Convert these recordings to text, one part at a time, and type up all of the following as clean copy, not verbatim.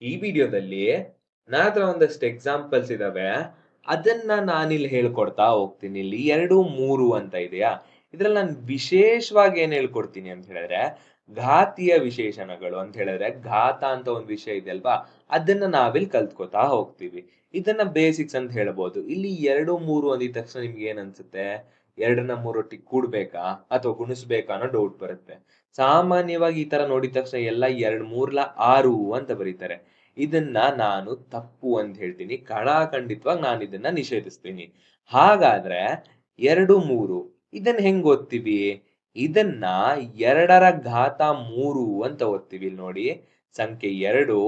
ಈ ವಿಡಿಯೋದಲ್ಲಿ ನನ್ನ ಹತ್ರ ಒಂದಷ್ಟು ಎಕ್ಸಾಂಪಲ್ಸ್ ಇದಾವೆ. ಅದನ್ನ ನಾನಿಲ್ಲಿ ಹೇಳ್ಕೊಡ್ತಾ ಹೋಗ್ತೀನಿ. ಇಲ್ಲಿ 2, 3 ಅಂತ ಇದೆಯಾ? ಇದ್ರಲ್ಲಿ ನಾನು ವಿಶೇಷವಾಗಿ ಏನ್ ಹೇಳ್ಕೊಡ್ತೀನಿ ಅಂತ ಹೇಳಿದ್ರೆ, ಘಾತೀಯ ವಿಶೇಷಣಗಳು ಅಂತ ಹೇಳಿದ್ರೆ, ಘಾತ ಅಂತ ಒಂದು ವಿಷಯ ಇದೆ ಅಲ್ವಾ? ಅದನ್ನ ನಾವಿಲ್ಲಿ ಕಲ್ತ್ಕೊತಾ ಹೋಗ್ತೀವಿ. ಇದನ್ನ ಬೇಸಿಕ್ಸ್ ಅಂತ ಹೇಳ್ಬೋದು. ಇಲ್ಲಿ 2, 3 ಅಂದಿದ ತಕ್ಷಣ ನಿಮ್ಗೆ ಏನ್ ಅನ್ಸುತ್ತೆ? 2ನ್ನ 3 ಒಟ್ಟಿಗೆ ಕೂಡ್ಬೇಕಾ? ಅಥವಾ ಗುಣಿಸ್ಬೇಕಾ ಅನ್ನೋ ಡೌಟ್ ಬರುತ್ತೆ. ಸಾಮಾನ್ಯವಾಗಿ ಈ ತರ ನೋಡಿದ ತಕ್ಷಣ ಎಲ್ಲ 2, 3 6 ಅಂತ ಬರೀತಾರೆ. ಇದನ್ನ ನಾನು ತಪ್ಪು ಅಂತ ಹೇಳ್ತೀನಿ. ಖಡಾಖಂಡಿತವಾಗಿ ನಾನು ಇದನ್ನ ನಿಷೇಧಿಸ್ತೀನಿ. ಹಾಗಾದ್ರೆ 2, 3 ಇದನ್ನ ಹೆಂಗ್ ಓದ್ತೀವಿ? ಇದನ್ನ 2ರ ಘಾತ 3 ಅಂತ ಓದ್ತೀವಿ. ಇಲ್ಲಿ ನೋಡಿ, ಸಂಖ್ಯೆ 2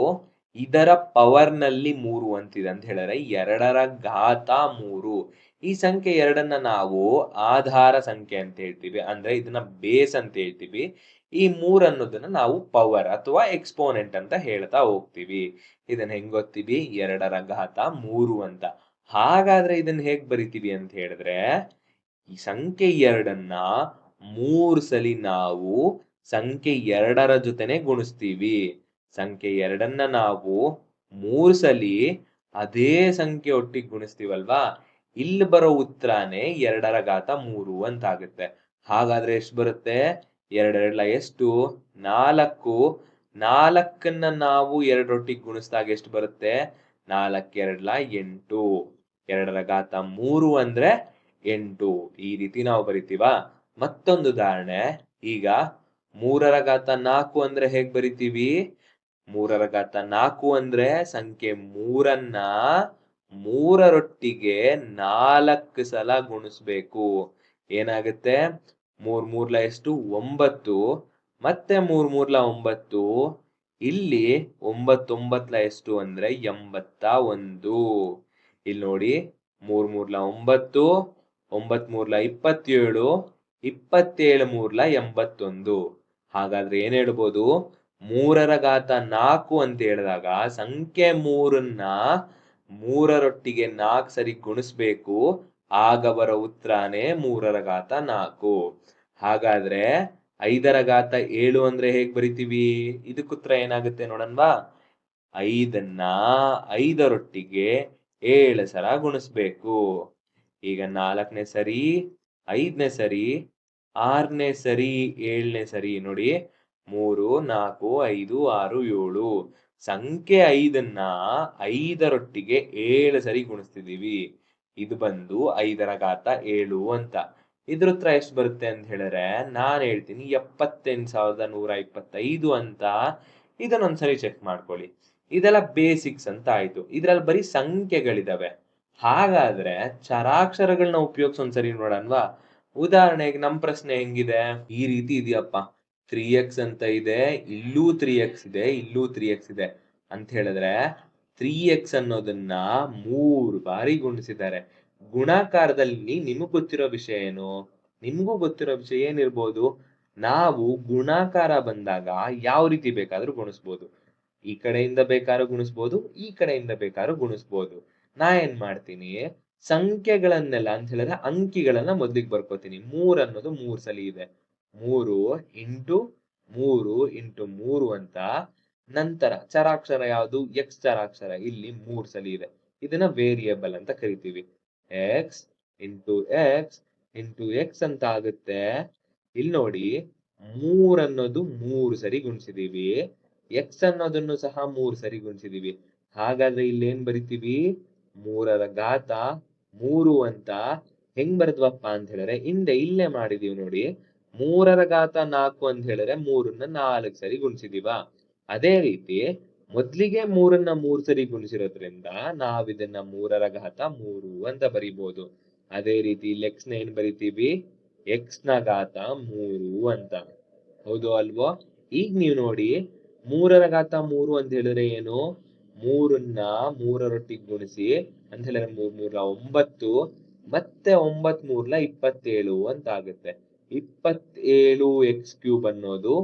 ಇದರ ಪವರ್‌ನಲ್ಲಿ 3 ಅಂತಿದೆ ಅಂತ ಹೇಳಿದ್ರೆ 2ರ ಘಾತ 3. ಈ ಸಂಖ್ಯೆ 2ನ್ನ ನಾವು ಆಧಾರ ಸಂಖ್ಯೆ ಅಂತ ಹೇಳ್ತೀವಿ. ಅಂದ್ರೆ ಇದನ್ನ ಬೇಸ್ ಅಂತ ಹೇಳ್ತೀವಿ. ಈ 3 ಅನ್ನೋದನ್ನ ನಾವು ಪವರ್ ಅಥವಾ ಎಕ್ಸ್ಪೋನೆಂಟ್ ಅಂತ ಹೇಳ್ತಾ ಹೋಗ್ತೀವಿ. ಇದನ್ನ ಹೆಂಗ್ ಓದ್ತೀವಿ? 2ರ ಘಾತ 3 ಅಂತ. ಹಾಗಾದ್ರೆ ಇದನ್ನ ಹೇಗ್ ಬರಿತೀವಿ ಅಂತ ಹೇಳಿದ್ರೆ, ಈ ಸಂಖ್ಯೆ 2ನ್ನ 3 ಸಲಿ ನಾವು ಸಂಖ್ಯೆ 2ರ ಜೊತೆನೆ ಗುಣಿಸ್ತೀವಿ. ಸಂಖ್ಯೆ 2ನ್ನ ನಾವು 3 ಸಲಿ ಅದೇ ಸಂಖ್ಯೆ ಒಟ್ಟಿಗೆ ಗುಣಿಸ್ತೀವಲ್ವಾ? ಇಲ್ಲಿ ಬರೋ ಉತ್ತರನೇ 2ರ ಘಾತ 3 ಅಂತ ಆಗುತ್ತೆ. ಹಾಗಾದ್ರೆ ಎಷ್ಟು ಬರುತ್ತೆ? 2 2 ಎಷ್ಟು? 4. 4ನ್ನ ನಾವು 2 ಒಟ್ಟಿಗೆ ಗುಣಿಸಿದಾಗ ಎಷ್ಟು ಬರುತ್ತೆ? 4 2 8. 2ರ ಘಾತ 3 ಅಂದ್ರೆ 8. ಈ ರೀತಿ ನಾವು ಬರಿತೀವಾ? ಮತ್ತೊಂದು ಉದಾಹರಣೆ. ಈಗ 3ರ ಘಾತ 4 ಅಂದ್ರೆ ಹೇಗ್ ಬರಿತೀವಿ? 3ರ ಘಾತ 4 ಅಂದ್ರೆ ಸಂಖ್ಯೆ 3ನ್ನ 3ರೊಟ್ಟಿಗೆ 4 ಸಲ ಗುಣಿಸ್ಬೇಕು. ಏನಾಗುತ್ತೆ? 3 3 ಎಷ್ಟು? 9. ಮತ್ತೆ 3 3 9. ಇಲ್ಲಿ 9 9 ಎಷ್ಟು ಅಂದ್ರೆ 81. ಇಲ್ಲಿ ನೋಡಿ, 3 3 9, 9 3 27, 27 3 81. ಹಾಗಾದ್ರೆ ಏನ್ ಹೇಳ್ಬೋದು? 3ರ ಘಾತ 4 ಅಂತ ಹೇಳಿದಾಗ ಸಂಖ್ಯೆ 3ನ್ನ 3ರೊಟ್ಟಿಗೆ 4 ಸರಿ ಗುಣಿಸ್ಬೇಕು. ಆಗ ಬರೋ ಉತ್ತರನೇ 3ರ ಘಾತ 4. ಹಾಗಾದ್ರೆ 5ರ ಘಾತ 7 ಅಂದ್ರೆ ಹೇಗ್ ಬರಿತೀವಿ? ಇದಕ್ಕೆ ಉತ್ತರ ಏನಾಗುತ್ತೆ ನೋಡನ್ವಾ? 5ನ್ನ 5ರೊಟ್ಟಿಗೆ 7 ಸಲ ಗುಣಿಸ್ಬೇಕು. ಈಗ 4ನೇ ಸರಿ, 5ನೇ ಸರಿ, 6ನೇ ಸರಿ, 7ನೇ ಸರಿ ನೋಡಿ. 3 4 5 6 7. ಸಂಖ್ಯೆ 5ನ್ನ 5ರೊಟ್ಟಿಗೆ 7 ಸರಿ ಗುಣಿಸ್ತಿದೀವಿ. ಇದು ಬಂದು 5ರ ಘಾತ 7 ಅಂತ. ಇದ್ರ ಉತ್ತರ ಎಷ್ಟು ಬರುತ್ತೆ ಅಂತ ಹೇಳಿದ್ರೆ, ನಾನ್ ಹೇಳ್ತೀನಿ 78,125 ಅಂತ. ಇದನ್ನೊಂದ್ಸರಿ ಚೆಕ್ ಮಾಡ್ಕೊಳ್ಳಿ. ಇದೆಲ್ಲ ಬೇಸಿಕ್ಸ್ ಅಂತ ಆಯ್ತು. ಇದ್ರಲ್ಲಿ ಬರೀ ಸಂಖ್ಯೆಗಳಿದಾವೆ. ಹಾಗಾದ್ರೆ ಚರಾಕ್ಷರಗಳನ್ನ ಉಪಯೋಗಿಸಿ ಒಂದ್ಸರಿ ನೋಡೋಣವಾ? ಉದಾಹರಣೆಗೆ ನಮ್ ಪ್ರಶ್ನೆ ಹೆಂಗಿದೆ? ಈ ರೀತಿ ಇದೆಯಪ್ಪ. 3x ಅಂತ ಇದೆ, ಇಲ್ಲೂ 3x ಇದೆ, ಇಲ್ಲೂ 3x ಇದೆ ಅಂತ ಹೇಳಿದ್ರೆ 3x ಅನ್ನೋದನ್ನ 3 ಬಾರಿ ಗುಣಿಸಿದ್ದಾರೆ. ಗುಣಾಕಾರದಲ್ಲಿ ನಿಮಗ್ ಗೊತ್ತಿರೋ ವಿಷಯ ಏನು? ನಿಮ್ಗೂ ಗೊತ್ತಿರೋ ವಿಷಯ ಏನಿರ್ಬೋದು? ನಾವು ಗುಣಾಕಾರ ಬಂದಾಗ ಯಾವ ರೀತಿ ಬೇಕಾದ್ರೂ ಗುಣಿಸ್ಬೋದು. ಈ ಕಡೆಯಿಂದ ಬೇಕಾದ್ರೂ ಗುಣಿಸ್ಬೋದು, ಈ ಕಡೆಯಿಂದ ಬೇಕಾದ್ರೂ ಗುಣಿಸ್ಬೋದು. ನಾ ಏನ್ ಮಾಡ್ತೀನಿ? ಸಂಖ್ಯೆಗಳನ್ನೆಲ್ಲ ಅಂತ ಹೇಳಿದ್ರೆ ಅಂಕಿಗಳನ್ನ ಮೊದ್ಲಿಗೆ ಬರ್ಕೋತೀನಿ. 3 ಅನ್ನೋದು 3 ಸಲಿ ಇದೆ. 3 ಇಂಟು 3 ಇಂಟು 3 ಅಂತ. ನಂತರ ಚರಾಕ್ಷರ ಯಾವುದು? x ಚರಾಕ್ಷರ ಇಲ್ಲಿ 3 ಸಲಿ ಇದೆ. ಇದನ್ನ ವೇರಿಯೇಬಲ್ ಅಂತ ಕರಿತೀವಿ. x into x into x ಅಂತ ಆಗುತ್ತೆ. ಇಲ್ಲಿ ನೋಡಿ, 3 ಅನ್ನೋದು 3 ಸರಿ ಗುಣಿಸಿದೀವಿ. x ಅನ್ನೋದನ್ನು ಸಹ 3 ಸರಿ ಗುಣಿಸಿದೀವಿ. ಹಾಗಾದ್ರೆ ಇಲ್ಲಿ ಏನ್ ಬರಿತೀವಿ? 3ರ ಘಾತ 3 ಅಂತ. ಹೆಂಗ್ ಬರೆದ್ವಪ್ಪ ಅಂತ ಹೇಳಿದ್ರೆ, ಇಲ್ಲೇ ಮಾಡಿದೀವಿ ನೋಡಿ. 3ರ ಘಾತ 4 ಅಂತ ಹೇಳಿದ್ರೆ 3ನ್ನ 4 ಸರಿ ಗುಣಿಸಿದೀವ. ಅದೇ ರೀತಿ ಮೊದ್ಲಿಗೆ 3ನ್ನ 3 ಸರಿ ಗುಣಿಸಿರೋದ್ರಿಂದ ನಾವಿದನ್ನ 3ರ ಘಾತ 3 ಅಂತ ಬರಿಬಹುದು. ಅದೇ ರೀತಿ ಇಲ್ಲಿ x ನ ಏನ್ ಬರಿತೀವಿ? x ನ ಘಾತ 3 ಅಂತ. ಹೌದು ಅಲ್ವೋ? ಈಗ ನೀವು ನೋಡಿ, 3ರ ಘಾತ 3 ಅಂತ ಹೇಳಿದ್ರೆ ಏನು? 3ನ್ನ 3ರೊಟ್ಟಿಗೆ ಗುಣಿಸಿ ಅಂತ ಹೇಳಿದ್ರೆ 3 3 9, ಮತ್ತೆ 9 3 27 ಅಂತ ಆಗುತ್ತೆ. 27x³ ಅನ್ನೋದು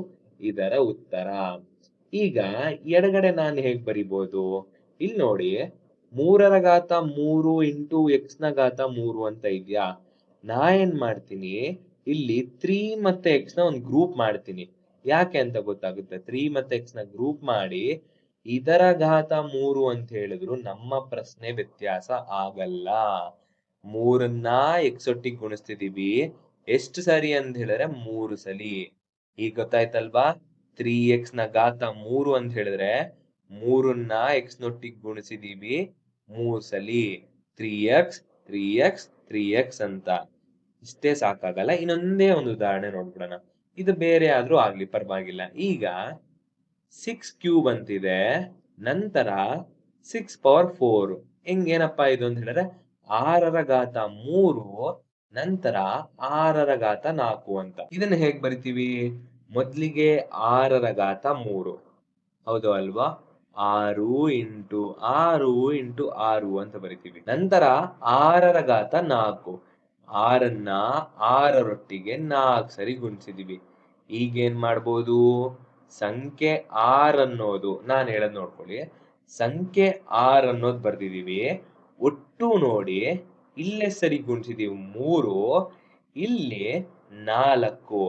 ಇದರ ಉತ್ತರ. ಈಗ ಎಡಗಡೆ ನಾನು ಹೇಗ್ ಬರಿಬಹುದು? ಇಲ್ಲಿ ನೋಡಿ, 3ರ ಘಾತ 3 ಇಂಟು x ನ ಘಾತ 3 ಅಂತ ಇದ್ಯಾ? ನಾ ಏನ್ ಮಾಡ್ತೀನಿ? ಇಲ್ಲಿ 3 ಮತ್ತೆ x ನ ಒಂದು ಗ್ರೂಪ್ ಮಾಡ್ತೀನಿ. ಯಾಕೆ ಅಂತ ಗೊತ್ತಾಗುತ್ತೆ. 3 ಮತ್ತೆ x ನ ಗ್ರೂಪ್ ಮಾಡಿ ಇದರ ಘಾತ 3 ಅಂತ ಹೇಳಿದ್ರು ನಮ್ಮ ಪ್ರಶ್ನೆ ವ್ಯತ್ಯಾಸ ಆಗಲ್ಲ. 3ನ್ನ x ಒಟ್ಟಿಗೆ ಗುಣಿಸ್ತಿದೀವಿ. ಎಷ್ಟು ಸರಿ ಅಂತ ಹೇಳಿದ್ರೆ 3 ಸಲಿ. ಈಗ ಗೊತ್ತಾಯ್ತಲ್ವಾ? 3x ನ ಘಾತ 3 ಅಂತ ಹೇಳಿದ್ರೆ 3ನ್ನ x ನೊಟ್ಟಿಗೆ ಗುಣಿಸಿದೀವಿ 3 ಸಲಿ. 3x 3x 3x ಅಂತ. ಇಷ್ಟೇ ಸಾಕಾಗಲ್ಲ. ಇನ್ನೊಂದೇ ಒಂದು ಉದಾಹರಣೆ ನೋಡ್ಬಿಡೋಣ. ಇದು ಬೇರೆ ಆದ್ರೂ ಆಗ್ಲಿ ಪರವಾಗಿಲ್ಲ. ಈಗ 6 ಕ್ಯೂಬ್ ಅಂತಿದೆ. ನಂತರ 6 ಪವರ್ 4 ಏನಪ್ಪಾ ಇದು ಅಂತ ಹೇಳಿದ್ರೆ 6ರ ಘಾತ 3 ನಂತರ 6ರ ಘಾತ 4 ಅಂತ. ಇದನ್ನ ಹೇಗ್ ಬರಿತೀವಿ? ಮೊದ್ಲಿಗೆ 6ರ ಘಾತ 3 ಹೌದು ಅಲ್ವಾ? 6 ಇಂಟು 6 ಇಂಟು 6 ಅಂತ ಬರಿತೀವಿ. ನಂತರ 6ರ ಘಾತ 4 6ನ್ನ 6ರೊಟ್ಟಿಗೆ 4 ಸರಿ ಗುಣಿಸಿದೀವಿ. ಈಗೇನ್ ಮಾಡ್ಬೋದು? ಸಂಖ್ಯೆ 6 ಅನ್ನೋದು ನಾನು ಹೇಳೋದ್ ನೋಡ್ಕೊಳ್ಳಿ. ಸಂಖ್ಯೆ 6 ಅನ್ನೋದು ಬರ್ದಿದೀವಿ. ಒಟ್ಟು ನೋಡಿ ಇಲ್ಲೇ ಸರಿ ಗುಣಿಸಿದೀವಿ 3, ಇಲ್ಲಿ 4.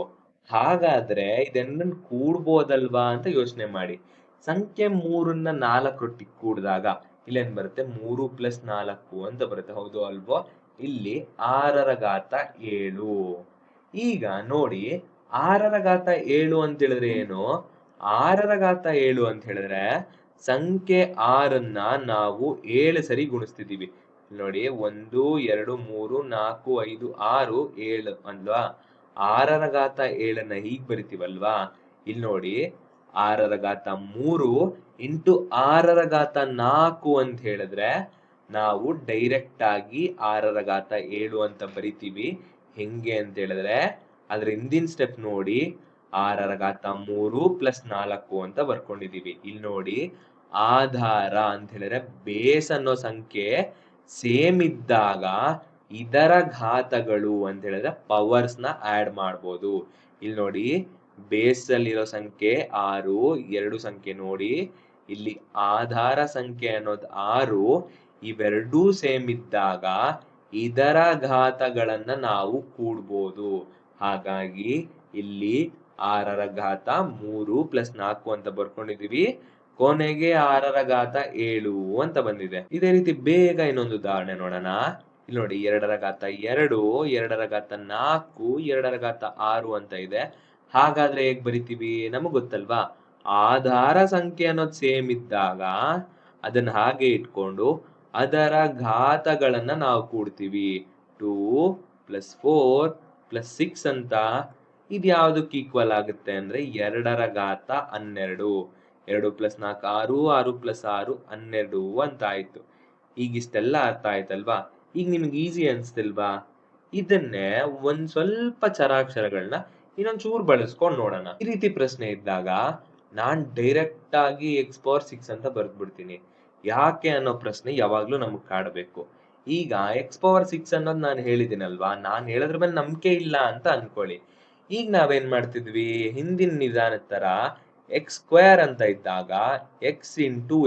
ಹಾಗಾದ್ರೆ ಇದೆರಡನ್ನ ಕೂಡ್ಬೋದಲ್ವಾ ಅಂತ ಯೋಚನೆ ಮಾಡಿ. ಸಂಖ್ಯೆ 3ನ್ನ 4ರೊಟ್ಟಿಗೆ ಕೂಡಿದಾಗ ಇಲ್ಲೇನ್ ಬರುತ್ತೆ? 3 + 4 ಅಂತ ಬರುತ್ತೆ. ಹೌದು ಅಲ್ವೋ? ಇಲ್ಲಿ 6ರ ಘಾತ 7. ಈಗ ನೋಡಿ 6ರ ಘಾತ 7 ಅಂತ ಹೇಳಿದ್ರೆ ಏನು? 6ರ ಘಾತ 7 ಅಂತ ಹೇಳಿದ್ರೆ ಸಂಖ್ಯೆ 6ನ್ನ ನಾವು 7 ಸರಿ ಗುಣಿಸ್ತಿದೀವಿ. ನೋಡಿ 1 2 3 4 5 6 7 ಅಲ್ವಾ? 6ರ ಘಾತ 7ನ್ನ ಹೀಗ್ ಬರಿತೀವಲ್ವಾ? ಇಲ್ಲಿ ನೋಡಿ 6ರ ಘಾತ 3 ಇಂಟು 6ರ ಘಾತ 4 ಅಂತ ಹೇಳಿದ್ರೆ ನಾವು ಡೈರೆಕ್ಟ್ ಆಗಿ 6ರ ಘಾತ 7 ಅಂತ ಬರಿತೀವಿ. ಹೆಂಗೆ ಅಂತ ಹೇಳಿದ್ರೆ ಅದ್ರ ಹಿಂದಿನ ಸ್ಟೆಪ್ ನೋಡಿ 6ರ ಘಾತ 3 + 4 ಅಂತ ಬರ್ಕೊಂಡಿದೀವಿ. ಇಲ್ಲಿ ನೋಡಿ ಆಧಾರ ಅಂತ ಹೇಳಿದ್ರೆ ಬೇಸ್ ಅನ್ನೋ ಸಂಖ್ಯೆ ಸೇಮ್ ಇದ್ದಾಗ ಇದರ ಘಾತಗಳು ಅಂತ ಹೇಳಿದ್ರೆ ಪವರ್ಸ್ ನ ಆಡ್ ಮಾಡ್ಬೋದು. ಇಲ್ಲಿ ನೋಡಿ ಬೇಸ್ ಅಲ್ಲಿರೋ ಸಂಖ್ಯೆ 6, 2 ಸಂಖ್ಯೆ ನೋಡಿ ಇಲ್ಲಿ ಆಧಾರ ಸಂಖ್ಯೆ ಅನ್ನೋದು 6, ಇವೆರಡೂ ಸೇಮ್ ಇದ್ದಾಗ ಇದರ ಘಾತಗಳನ್ನ ನಾವು ಕೂಡ್ಬೋದು. ಹಾಗಾಗಿ ಇಲ್ಲಿ 6ರ ಘಾತ 3 + 4 ಅಂತ ಬರ್ಕೊಂಡಿದೀವಿ. ಕೊನೆಗೆ 6ರ ಘಾತ 7 ಅಂತ ಬಂದಿದೆ. ಇದೇ ರೀತಿ ಬೇಗ ಇನ್ನೊಂದು ಉದಾಹರಣೆ ನೋಡೋಣ. ಇಲ್ಲಿ ನೋಡಿ 2ರ ಘಾತ 2, 2ರ ಘಾತ 4, 2ರ ಘಾತ 6 ಅಂತ ಇದೆ. ಹಾಗಾದ್ರೆ ಹೇಗ್ ಬರಿತೀವಿ? ನಮಗ್ ಗೊತ್ತಲ್ವಾ? ಆಧಾರ ಸಂಖ್ಯೆ ಅನ್ನೋದು ಸೇಮ್ ಇದ್ದಾಗ ಅದನ್ನ ಹಾಗೆ ಇಟ್ಕೊಂಡು ಅದರ ಘಾತಗಳನ್ನ ನಾವು ಕೂಡ್ತೀವಿ. 2 + 4 + 6 ಅಂತ. ಇದು ಯಾವ್ದಕ್ಕೆ ಈಕ್ವಲ್ ಆಗುತ್ತೆ ಅಂದ್ರೆ 2ರ ಘಾತ 12. 2 + 4 6, 6 + 6 12 ಅಂತ ಆಯ್ತು. ಈಗ ಇಷ್ಟೆಲ್ಲ ಅರ್ಥ ಆಯ್ತಲ್ವಾ? ಈಗ ನಿಮ್ಗೆ ಈಸಿ ಅನ್ಸ್ತಿಲ್ವಾ? ಇದನ್ನೇ ಒಂದ್ ಸ್ವಲ್ಪ ಚರಾಕ್ಷರಗಳನ್ನ ಇನ್ನೊಂಚೂರು ಬಳಸ್ಕೊಂಡು ನೋಡೋಣ. ಈ ರೀತಿ ಪ್ರಶ್ನೆ ಇದ್ದಾಗ ನಾನ್ ಡೈರೆಕ್ಟ್ ಆಗಿ x⁴ ಅಂತ ಬರ್ದ್ಬಿಡ್ತೀನಿ. ಯಾಕೆ ಅನ್ನೋ ಪ್ರಶ್ನೆ ಯಾವಾಗ್ಲೂ ನಮಗ್ ಕಾಡ್ಬೇಕು. ಈಗ x⁴ ಅನ್ನೋದು ನಾನು ಹೇಳಿದ್ದೀನಲ್ವಾ? ನಾನ್ ಹೇಳೋದ್ರ ಮೇಲೆ ನಂಬಿಕೆ ಇಲ್ಲ ಅಂತ ಅನ್ಕೊಳ್ಳಿ. ಈಗ ನಾವೇನ್ ಮಾಡ್ತಿದ್ವಿ? ಹಿಂದಿನ ನಿಧಾನದ ತರ x² ಅಂತ ಇದ್ದಾಗ x ಇಂಟು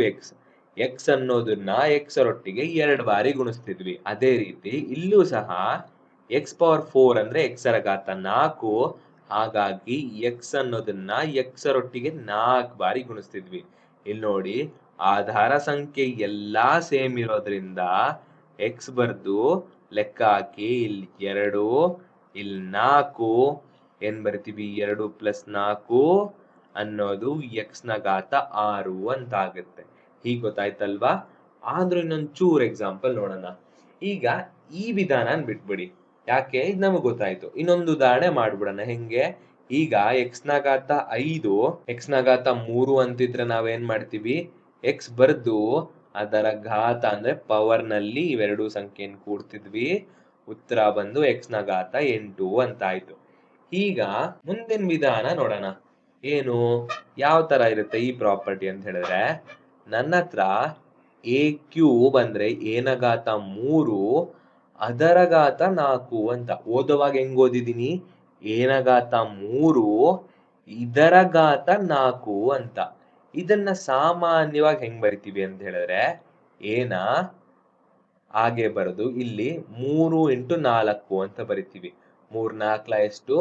x ಅನ್ನೋದನ್ನ x ರೊಟ್ಟಿಗೆ 2 ಬಾರಿ ಗುಣಿಸ್ತಿದ್ವಿ. ಅದೇ ರೀತಿ ಇಲ್ಲೂ ಸಹ x⁴ ಅಂದ್ರೆ x ರ ಘಾತ 4, ಹಾಗಾಗಿ x ಅನ್ನೋದನ್ನ x ರೊಟ್ಟಿಗೆ 4 ಬಾರಿ ಗುಣಿಸ್ತಿದ್ವಿ. ಇಲ್ಲಿ ನೋಡಿ ಆಧಾರ ಸಂಖ್ಯೆ ಎಲ್ಲಾ ಸೇಮ್ ಇರೋದ್ರಿಂದ x ಬರ್ದು ಲೆಕ್ಕ ಹಾಕಿ. ಇಲ್ಲಿ 2, ಇಲ್ಲಿ 4 ಏನ್ ಬರ್ತೀವಿ? 2 + 4 ಅನ್ನೋದು x ನ ಘಾತ 6 ಅಂತ ಆಗುತ್ತೆ. ಹೀಗ್ ಗೊತ್ತಾಯ್ತಲ್ವಾ? ಆದ್ರೂ ಇನ್ನೊಂದ್ ಚೂರ್ ಎಕ್ಸಾಂಪಲ್ ನೋಡೋಣ. ಈಗ ಈ ವಿಧಾನನ್ ಬಿಟ್ಬಿಡಿ. ಯಾಕೆ? ಇದು ನಮಗ್ ಗೊತ್ತಾಯ್ತು. ಇನ್ನೊಂದು ಉದಾಹರಣೆ ಮಾಡ್ಬಿಡೋಣ. ಹೆಂಗೆ? ಈಗ x ನ ಘಾತ 5, x ನ ಘಾತ 3 ಅಂತಿದ್ರೆ ನಾವೇನ್ ಮಾಡ್ತೀವಿ? x ಬರ್ದು ಅದರ ಘಾತ ಅಂದ್ರೆ ಪವರ್ ನಲ್ಲಿ ಇವೆರಡು ಸಂಖ್ಯೆಯನ್ನು ಕೂಡ್ತಿದ್ವಿ. ಉತ್ತರ ಬಂದು x ನ ಘಾತ 8 ಅಂತ ಆಯ್ತು. ಈಗ ಮುಂದಿನ ವಿಧಾನ ನೋಡೋಣ. ಏನು? ಯಾವ ತರ ಇರುತ್ತೆ ಈ ಪ್ರಾಪರ್ಟಿ ಅಂತ ಹೇಳಿದ್ರೆ, ನನ್ನ ಹತ್ರ a³ ಅಂದ್ರೆ a ನ ಘಾತ 3 ಅದರ ಘಾತ 4 ಅಂತ. ಓದುವಾಗ ಹೆಂಗ್ ಓದಿದೀನಿ? a ನ ಘಾತ 3 ಇದರ ಘಾತ 4 ಅಂತ. ಇದನ್ನ ಸಾಮಾನ್ಯವಾಗಿ ಹೆಂಗ್ ಬರಿತೀವಿ ಅಂತ ಹೇಳಿದ್ರೆ a ನ ಹಾಗೆ ಬರೆದು ಇಲ್ಲಿ 3 × 4 ಅಂತ ಬರಿತೀವಿ. 3 4 ಎಷ್ಟು?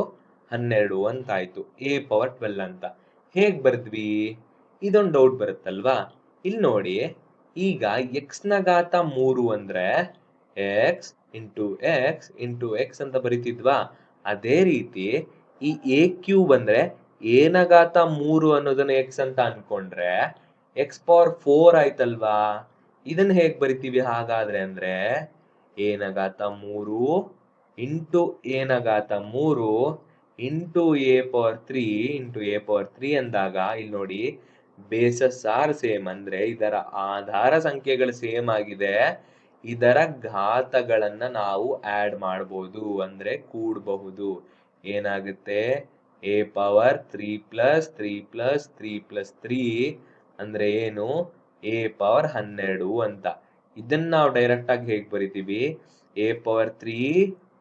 12 ಅಂತ ಆಯ್ತು. a⁴ 12 ಅಂತ. ಹೇಗ್ ಬರ್ದ್ವಿ? ಇದೊಂದು ಡೌಟ್ ಬರುತ್ತಲ್ವಾ? ಇಲ್ಲಿ ನೋಡಿ, ಈಗ ಎಕ್ಸ್ ನ ಘಾತ 3 ಅಂದ್ರೆ X into X into X ಅಂತ ಬರಿತಿದ್ವಾ? ಅದೇ ರೀತಿ ಈ ಎ ಕ್ಯೂಬ್ ಅಂದ್ರೆ ಎ ನ ಘಾತ 3 ಅನ್ನೋದನ್ನ ಎಕ್ಸ್ ಅಂತ ಅನ್ಕೊಂಡ್ರೆ ಎಕ್ಸ್ ಪವರ್ 4 ಆಯ್ತಲ್ವಾ? ಇದನ್ನ ಹೇಗ್ ಬರಿತೀವಿ ಹಾಗಾದ್ರೆ ಅಂದ್ರೆ ಎ ನ ಘಾತ 3 ಇಂಟು ಎ ನ ಘಾತ 3 into A power 3 into A power 3 ಅಂದಾಗ ಇಲ್ಲಿ ನೋಡಿ, ಬೇಸಸ್ ಆರ್ ಸೇಮ್ ಅಂದ್ರೆ ಇದರ ಆಧಾರ ಸಂಖ್ಯೆಗಳು ಸೇಮ್ ಆಗಿದೆ. ಇದರ ಘಾತಗಳನ್ನ ನಾವು ಆಡ್ ಮಾಡಬಹುದು ಅಂದ್ರೆ ಕೂಡಬಹುದು. ಏನಾಗುತ್ತೆ? A power 3 plus 3 plus 3 plus 3 ಅಂದ್ರೆ ಏನು? ಎ ಪವರ್ 12 ಅಂತ. ಇದನ್ನ ನಾವು ಡೈರೆಕ್ಟ್ ಆಗಿ ಹೇಗ್ ಬರಿತೀವಿ? ಎ ಪವರ್ 3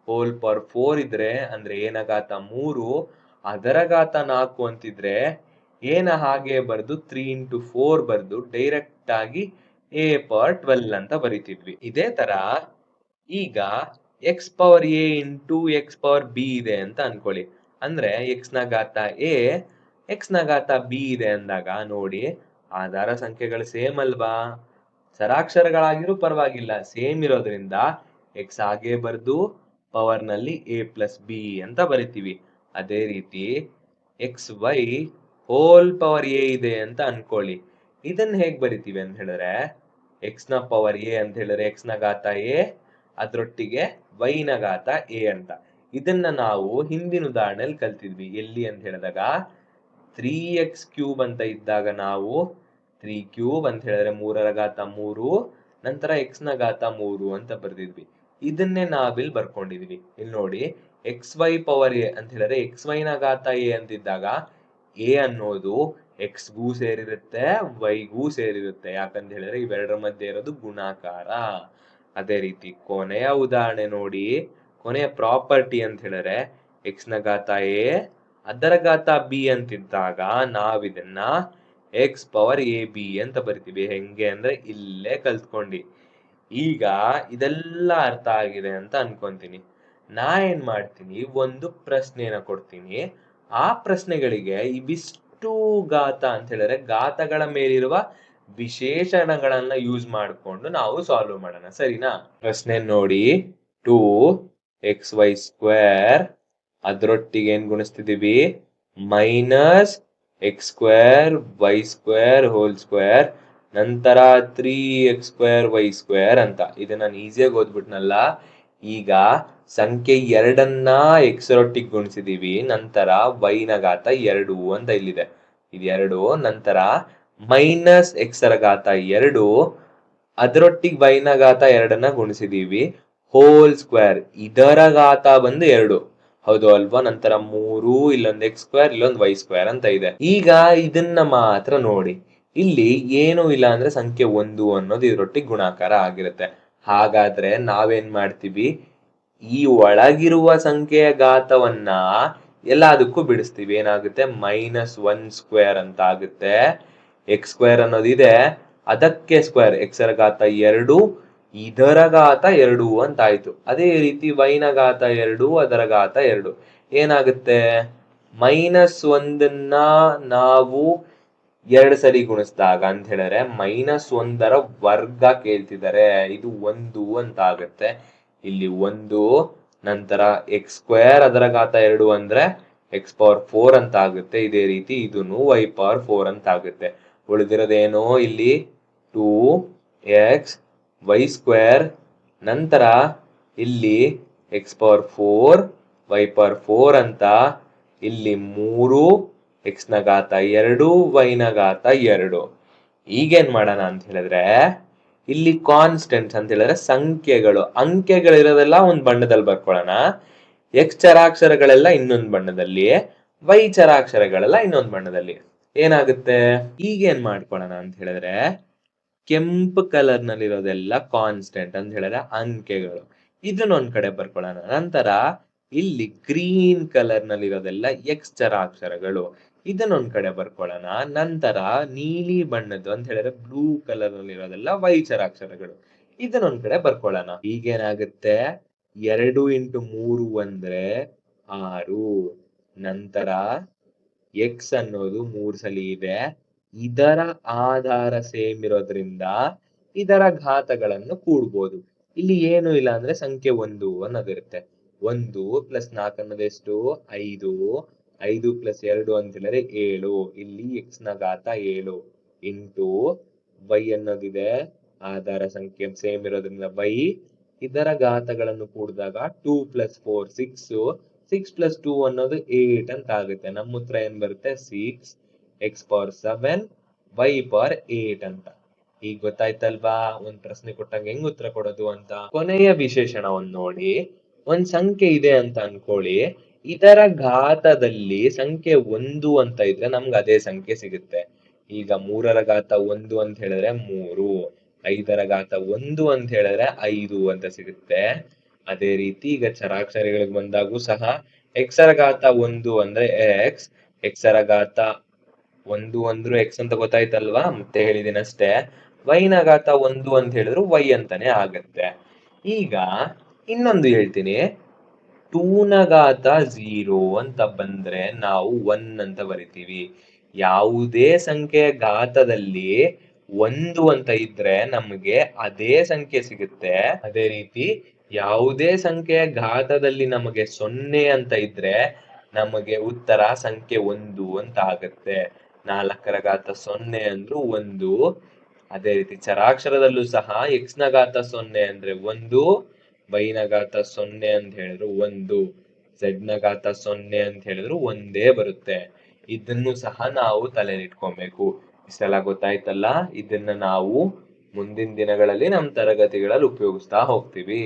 ಹೋಲ್ ಪವರ್ 4 ಇದ್ರೆ ಅಂದ್ರೆ ಎ ನ ಘಾತ 3 ಅದರ ಘಾತ 4 ಅಂತಿದ್ರೆ ಏನ ಹಾಗೆ ಬರ್ದು 3 ಇಂಟು 4 ಬರ್ದು ಡೈರೆಕ್ಟ್ ಆಗಿ ಎ ಪವರ್ 12 ಅಂತ ಬರಿತಿದ್ವಿ. ಇದೇ ತರ ಈಗ X power A into X power B ಇದೆ ಅಂತ ಅನ್ಕೊಳ್ಳಿ. ಅಂದ್ರೆ ಎಕ್ಸ್ ನ ಘಾತ ಎ ಎಕ್ಸ್ ನ ಘಾತ ಬಿ ಇದೆ ಅಂದಾಗ ನೋಡಿ, ಆಧಾರ ಸಂಖ್ಯೆಗಳು ಸೇಮ್ ಅಲ್ವಾ? ಸರಾಕ್ಷರಗಳಾಗಿರೂ ಪರವಾಗಿಲ್ಲ, ಸೇಮ್ ಇರೋದ್ರಿಂದ ಎಕ್ಸ್ ಹಾಗೆ ಬರ್ದು ಪವರ್ ನಲ್ಲಿ ಎ ಪ್ಲಸ್ ಬಿ ಅಂತ ಬರಿತೀವಿ. ಅದೇ ರೀತಿ X Y whole power A ಇದೆ ಅಂತ ಅನ್ಕೊಳ್ಳಿ. ಇದನ್ನ ಹೇಗ್ ಬರಿತೀವಿ ಅಂತ ಹೇಳಿದ್ರೆ, ಎಕ್ಸ್ ನ ಪವರ್ ಎ ಅಂತ ಹೇಳಿದ್ರೆ ಎಕ್ಸ್ ನ ಘಾತ ಎ ಅದ್ರೊಟ್ಟಿಗೆ ವೈ ನ ಘಾತ ಎ ಅಂತ. ಇದನ್ನ ನಾವು ಹಿಂದಿನ ಉದಾಹರಣೆಯಲ್ಲಿ ಕಲ್ತಿದ್ವಿ. ಎಲ್ಲಿ ಅಂತ ಹೇಳಿದಾಗ 3x ಕ್ಯೂಬ್ ಅಂತ ಇದ್ದಾಗ ನಾವು 3 ಕ್ಯೂಬ್ ಅಂತ ಹೇಳಿದ್ರೆ 3 ರ ಘಾತ 3 ನಂತರ ಎಕ್ಸ್ ನ ಘಾತ 3 ಅಂತ ಬರ್ದಿದ್ವಿ. ಇದನ್ನೇ ನಾವಿಲ್ಲಿ ಬರ್ಕೊಂಡಿದೀವಿ. ಇಲ್ಲಿ ನೋಡಿ, ಎಕ್ಸ್ ವೈ ಪವರ್ ಎ ಅಂತ ಹೇಳಿದ್ರೆ ಎಕ್ಸ್ ವೈ ನ ಘಾತ ಎ ಅಂತಿದ್ದಾಗ ಎ ಅನ್ನೋದು ಎಕ್ಸ್ ಗೂ ಸೇರಿರುತ್ತೆ ವೈಗೂ ಸೇರಿರುತ್ತೆ. ಯಾಕಂತ ಹೇಳಿದ್ರೆ ಇವೆರಡರ ಮಧ್ಯೆ ಇರೋದು ಗುಣಾಕಾರ. ಅದೇ ರೀತಿ ಕೊನೆಯ ಉದಾಹರಣೆ ನೋಡಿ, ಕೊನೆಯ ಪ್ರಾಪರ್ಟಿ ಅಂತ ಹೇಳಿದ್ರೆ ಎಕ್ಸ್ ನ ಘಾತ ಎ ಅದರ ಘಾತ ಬಿ ಅಂತಿದ್ದಾಗ ನಾವಿದನ್ನ ಎಕ್ಸ್ ಪವರ್ ಎ ಬಿ ಅಂತ ಬರಿತೀವಿ. ಹೆಂಗೆ ಅಂದ್ರೆ ಇಲ್ಲೇ ಕಲ್ತ್ಕೊಂಡಿ. ಈಗ ಇದೆಲ್ಲ ಅರ್ಥ ಆಗಿದೆ ಅಂತ ಅನ್ಕೊಂತೀನಿ. ನಾ ಏನ್ ಮಾಡ್ತೀನಿ, ಒಂದು ಪ್ರಶ್ನೆನ ಕೊಡ್ತೀನಿ. ಆ ಪ್ರಶ್ನೆಗಳಿಗೆ ಇವಿಷ್ಟು ಘಾತ ಅಂತ ಹೇಳಿದ್ರೆ ಘಾತಗಳ ಮೇಲಿರುವ ವಿಶೇಷಣಗಳನ್ನ ಯೂಸ್ ಮಾಡಿಕೊಂಡು ನಾವು ಸಾಲ್ವ್ ಮಾಡೋಣ, ಸರಿನಾ? ಪ್ರಶ್ನೆ ನೋಡಿ, 2xy² ಅದ್ರೊಟ್ಟಿಗೆ ಏನ್ ಗುಣಿಸ್ತಿದೀವಿ? ಮೈನಸ್ x² y² ನಂತರ 3x² y² ಅಂತ. ಇದನ್ನ ನಾನು ಈಸಿಯಾಗಿ ಓದ್ಬಿಟ್ನಲ್ಲ. ಈಗ ಸಂಖ್ಯೆ 2ನ್ನ ಎಕ್ಸ್ ರೊಟ್ಟಿಗೆ ಗುಣಿಸಿದೀವಿ, ನಂತರ y ನ ಘಾತ 2 ಅಂತ ಇಲ್ಲಿದೆ. ಇದು 2, ನಂತರ ಮೈನಸ್ ಎಕ್ಸ್ ರ ಘಾತ 2 ಅದರೊಟ್ಟಿಗೆ y ನ ಘಾತ 2ನ್ನ ಗುಣಿಸಿದೀವಿ, ಹೋಲ್ ಸ್ಕ್ವೇರ್ ಇದರ ಘಾತ ಬಂದು 2. ಹೌದು ಅಲ್ವಾ? ನಂತರ 3, ಇಲ್ಲೊಂದು x² ಇಲ್ಲೊಂದು y² ಅಂತ ಇದೆ. ಈಗ ಇದನ್ನ ಮಾತ್ರ ನೋಡಿ, ಇಲ್ಲಿ ಏನು ಇಲ್ಲ ಅಂದ್ರೆ ಸಂಖ್ಯೆ 1 ಅನ್ನೋದು ಇದರೊಟ್ಟಿಗೆ ಗುಣಾಕಾರ ಆಗಿರುತ್ತೆ. ಹಾಗಾದ್ರೆ ನಾವೇನ್ ಮಾಡ್ತೀವಿ, ಈ ಒಳಗಿರುವ ಸಂಖ್ಯೆಯ ಘಾತವನ್ನ ಎಲ್ಲದಕ್ಕೂ ಬಿಡಿಸ್ತೀವಿ. ಏನಾಗುತ್ತೆ? -1² ಅಂತ ಆಗುತ್ತೆ. x² ಅನ್ನೋದಿದೆ, ಅದಕ್ಕೆ ಸ್ಕ್ವೇರ್ ಎಕ್ಸ್ ರ ಘಾತ 2 ಇದರ ಘಾತ 2 ಅಂತ ಆಯ್ತು. ಅದೇ ರೀತಿ y ನ ಘಾತ 2 ಅದರ ಘಾತ 2 ಏನಾಗುತ್ತೆ? -1ನ್ನ ನಾವು 2 ಸರಿ ಗುಣಿಸಿದಾಗ ಅಂತ ಹೇಳಿದ್ರೆ -1ರ ವರ್ಗ ಕೇಳ್ತಿದ್ದಾರೆ, ಇದು 1 ಅಂತ ಆಗುತ್ತೆ. ಇಲ್ಲಿ 1, ನಂತರ x² ಅದರ ಘಾತ 2 ಅಂದ್ರೆ x ಪವರ್ 4 ಅಂತ ಆಗುತ್ತೆ. ಇದೇ ರೀತಿ ಇದನ್ನು y ಪವರ್ 4 ಅಂತ ಆಗುತ್ತೆ. ಉಳಿದಿರೋದೇನೋ ಇಲ್ಲಿ 2x y² ನಂತರ ಇಲ್ಲಿ x ಪವರ್ 4 y ಪವರ್ 4 ಅಂತ, ಇಲ್ಲಿ 3 x ನ ಘಾತ 2 y ನ ಘಾತ 2. ಈಗೇನ್ ಮಾಡೋಣ ಅಂತ ಹೇಳಿದ್ರೆ, ಇಲ್ಲಿ ಕಾನ್ಸ್ಟೆಂಟ್ಸ್ ಅಂತ ಹೇಳಿದ್ರೆ ಸಂಖ್ಯೆಗಳು, ಅಂಕೆಗಳಿರೋದೆಲ್ಲ ಒಂದ್ ಬಣ್ಣದಲ್ಲಿ ಬರ್ಕೊಳ್ಳೋಣ. x ಚರಾಕ್ಷರಗಳೆಲ್ಲ ಇನ್ನೊಂದು ಬಣ್ಣದಲ್ಲಿ, y ಚರಾಕ್ಷರಗಳೆಲ್ಲ ಇನ್ನೊಂದು ಬಣ್ಣದಲ್ಲಿ. ಏನಾಗುತ್ತೆ? ಈಗೇನ್ ಮಾಡ್ಕೊಳ್ಳೋಣ ಅಂತ ಹೇಳಿದ್ರೆ, ಕೆಂಪು ಕಲರ್ ನಲ್ಲಿ ಇರೋದೆಲ್ಲ ಕಾನ್ಸ್ಟೆಂಟ್ ಅಂತ ಹೇಳಿದ್ರೆ ಅಂಕೆಗಳು, ಇದನ್ನ ಒಂದ್ ಕಡೆ ಬರ್ಕೊಳ್ಳೋಣ. ನಂತರ ಇಲ್ಲಿ ಗ್ರೀನ್ ಕಲರ್ ನಲ್ಲಿ ಇರೋದೆಲ್ಲ ಎಕ್ಸ್ ಚರಾಕ್ಷರಗಳು, ಇದನ್ನ ಒಂದ್ ಕಡೆ ಬರ್ಕೊಳ್ಳೋಣ. ನಂತರ ನೀಲಿ ಬಣ್ಣದ್ದು ಅಂತ ಹೇಳಿದ್ರೆ ಬ್ಲೂ ಕಲರ್ ನಲ್ಲಿ ಇರೋದೆಲ್ಲ ವೈ ಚರಾಕ್ಷರಗಳು, ಇದನ್ನ ಒಂದ್ ಕಡೆ ಬರ್ಕೊಳ್ಳೋಣ. ಈಗೇನಾಗುತ್ತೆ? 2 ಇಂಟು 3 ಅಂದ್ರೆ 6. ನಂತರ ಎಕ್ಸ್ ಅನ್ನೋದು 3 ಸಲ ಇದೆ, ಇದರ ಆಧಾರ ಸೇಮ್ ಇರೋದ್ರಿಂದ ಇದರ ಘಾತಗಳನ್ನು ಕೂಡ್ಬೋದು. ಇಲ್ಲಿ ಏನು ಇಲ್ಲ ಅಂದ್ರೆ ಸಂಖ್ಯೆ 1 ಅನ್ನೋದಿರುತ್ತೆ. 1 ಪ್ಲಸ್ 4 ಅನ್ನೋದು ಎಷ್ಟು? 5. 5 ಪ್ಲಸ್ 2 ಅಂತ ಹೇಳಿದ್ರೆ 7. ಇಲ್ಲಿ x ನ ಘಾತ 7 ಇಂಟು y ಅನ್ನೋದಿದೆ ಆಧಾರ ಸಂಖ್ಯೆ ಸೇಮ್ ಇರೋದ್ರಿಂದ y. ಇದರ ಘಾತಗಳನ್ನು ಕೂಡಿದಾಗ 2 ಪ್ಲಸ್ 4 6. 6 ಪ್ಲಸ್ 2 ಅನ್ನೋದು 8 ಅಂತ ಆಗುತ್ತೆ. ನಮ್ಮ ಉತ್ತರ ಏನ್ ಬರುತ್ತೆ? 6 x ಪವರ್ 7 y ಪವರ್ 8 ಅಂತ. ಈಗ ಗೊತ್ತಾಯ್ತಲ್ವಾ ಒಂದ್ ಪ್ರಶ್ನೆ ಕೊಟ್ಟಾಗ ಹೆಂಗ್ ಉತ್ತರ ಕೊಡೋದು ಅಂತ. ಕೊನೆಯ ವಿಶೇಷಣವನ್ನು ನೋಡಿ. ಒಂದ್ ಸಂಖ್ಯೆ ಇದೆ ಅಂತ ಅನ್ಕೊಳ್ಳಿ. ಇದರ ಘಾತದಲ್ಲಿ ಸಂಖ್ಯೆ 1 ಅಂತ ಇದ್ರೆ ನಮ್ಗೆ ಅದೇ ಸಂಖ್ಯೆ ಸಿಗುತ್ತೆ. ಈಗ 3ರ ಘಾತ 1 ಅಂತ ಹೇಳಿದ್ರೆ 3. 5ರ ಘಾತ 1 ಅಂತ ಹೇಳಿದ್ರೆ 5 ಅಂತ ಸಿಗುತ್ತೆ. ಅದೇ ರೀತಿ ಈಗ ಚರಾಕ್ಷರಿಗಳಿಗೆ ಬಂದಾಗೂ ಸಹ x ರ ಘಾತ 1 ಅಂದ್ರೆ x ರ ಘಾತ 1 ಅಂದ್ರು x ಅಂತ ಗೊತ್ತಾಯ್ತಲ್ವಾ? ಮತ್ತೆ ಹೇಳಿದೀನಿ ಅಷ್ಟೇ. y ನ ಘಾತ 1 ಅಂತ ಹೇಳಿದ್ರು y ಅಂತಾನೆ ಆಗತ್ತೆ. ಈಗ ಇನ್ನೊಂದು ಹೇಳ್ತೀನಿ. 2 ನ ಘಾತ 0 ಅಂತ ಬಂದ್ರೆ ನಾವು 1 ಅಂತ ಬರಿತೀವಿ. ಯಾವುದೇ ಸಂಖ್ಯೆಯ ಘಾತದಲ್ಲಿ 1 ಅಂತ ಇದ್ರೆ ನಮಗೆ ಅದೇ ಸಂಖ್ಯೆ ಸಿಗುತ್ತೆ. ಅದೇ ರೀತಿ ಯಾವುದೇ ಸಂಖ್ಯೆಯ ಘಾತದಲ್ಲಿ ನಮಗೆ 0 ಅಂತ ಇದ್ರೆ ನಮಗೆ ಉತ್ತರ ಸಂಖ್ಯೆ 1 ಅಂತ ಆಗತ್ತೆ. 4ರ ಘಾತ 0 ಅಂದ್ರು 1. ಅದೇ ರೀತಿ ಚರಾಕ್ಷರದಲ್ಲೂ ಸಹ x ನ ಘಾತ 0 ಅಂದ್ರೆ 1, y ನ ಘಾತ 0 ಅಂತ ಹೇಳಿದ್ರು 1, z ನ ಘಾತ 0 ಅಂತ ಹೇಳಿದ್ರು ಒಂದೇ ಬರುತ್ತೆ. ಇದನ್ನು ಸಹ ನಾವು ತಲೆಲಿಟ್ಕೊಬೇಕು. ಇಷ್ಟೆಲ್ಲ ಗೊತ್ತಾಯ್ತಲ್ಲ? ಇದನ್ನ ನಾವು ಮುಂದಿನ ದಿನಗಳಲ್ಲಿ ನಮ್ಮ ತರಗತಿಗಳಲ್ಲಿ ಉಪಯೋಗಿಸ್ತಾ ಹೋಗ್ತೀವಿ.